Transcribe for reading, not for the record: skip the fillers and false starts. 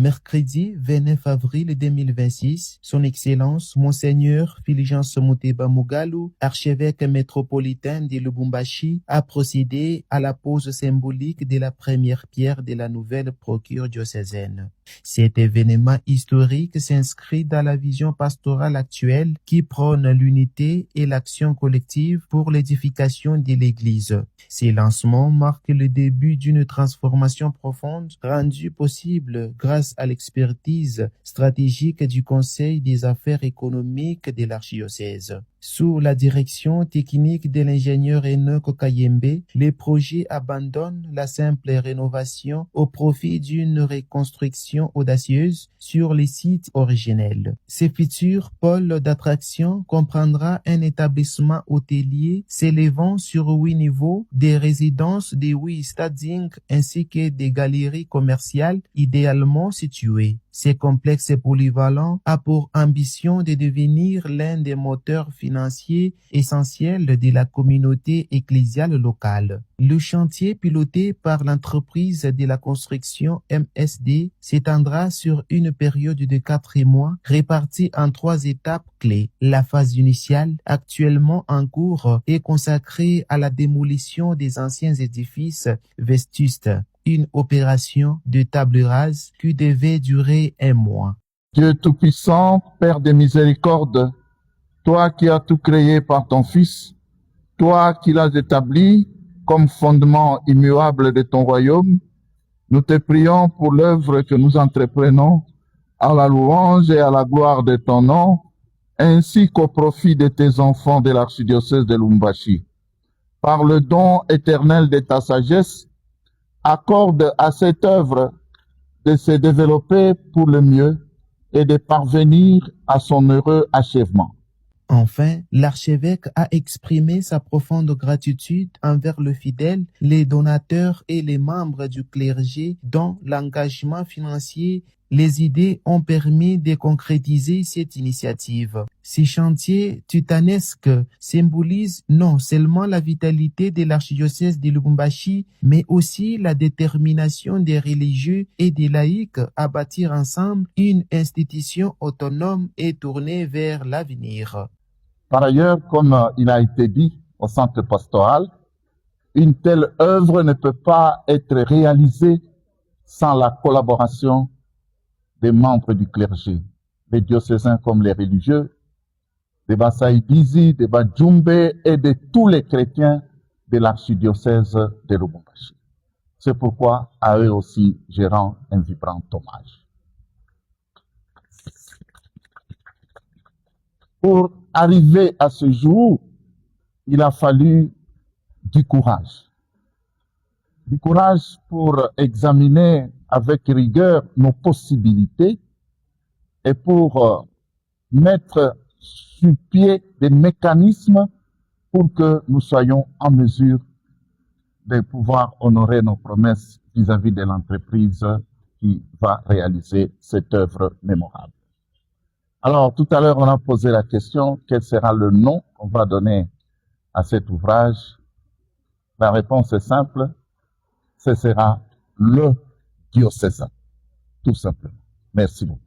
Mercredi 29 avril 2026, Son Excellence Monseigneur Fulgence Muteba Mugalu, archevêque métropolitain de Lubumbashi, a procédé à la pose symbolique de la première pierre de la nouvelle procure diocésaine. Cet événement historique s'inscrit dans la vision pastorale actuelle qui prône l'unité et l'action collective pour l'édification de l'Église. Ces lancements marquent le début d'une transformation profonde rendue possible grâce à l'expertise stratégique du Conseil des affaires économiques de l'archidiocèse. Sous la direction technique de l'ingénieur Enoch Kayembe, les projets abandonnent la simple rénovation au profit d'une reconstruction audacieuse sur les sites originels. Ce futur pôle d'attraction comprendra un établissement hôtelier s'élevant sur 8 niveaux, des résidences de 8 stadings ainsi que des galeries commerciales idéalement situées. Ce complexe polyvalent a pour ambition de devenir l'un des moteurs financiers essentiels de la communauté ecclésiale locale. Le chantier piloté par l'entreprise de la construction MSD s'étendra sur une période de 4 mois répartie en 3 étapes clés. La phase initiale, actuellement en cours, est consacrée à la démolition des anciens édifices vétustes. Une opération de table rase qui devait durer 1 mois. Dieu Tout-Puissant, Père de miséricorde, toi qui as tout créé par ton Fils, toi qui l'as établi comme fondement immuable de ton royaume, nous te prions pour l'œuvre que nous entreprenons à la louange et à la gloire de ton nom, ainsi qu'au profit de tes enfants de l'archidiocèse de Lubumbashi. Par le don éternel de ta sagesse, accorde à cette œuvre de se développer pour le mieux et de parvenir à son heureux achèvement. Enfin, l'archevêque a exprimé sa profonde gratitude envers le fidèle, les donateurs et les membres du clergé dont l'engagement financier, les idées ont permis de concrétiser cette initiative. Ces chantiers titanesques symbolisent non seulement la vitalité de l'archidiocèse de Lubumbashi, mais aussi la détermination des religieux et des laïcs à bâtir ensemble une institution autonome et tournée vers l'avenir. Par ailleurs, comme il a été dit au centre pastoral, une telle œuvre ne peut pas être réalisée sans la collaboration des membres du clergé, les diocésains comme les religieux, des Basaïdizi, des Bajumbe et de tous les chrétiens de l'archidiocèse de Lubumbashi. C'est pourquoi à eux aussi je rends un vibrant hommage. Pour arriver à ce jour, il a fallu du courage. Du courage pour examiner avec rigueur nos possibilités et pour mettre sur pied des mécanismes pour que nous soyons en mesure de pouvoir honorer nos promesses vis-à-vis de l'entreprise qui va réaliser cette œuvre mémorable. Alors, tout à l'heure, on a posé la question, quel sera le nom qu'on va donner à cet ouvrage? La réponse est simple, ce sera le diocésain, tout simplement. Merci beaucoup.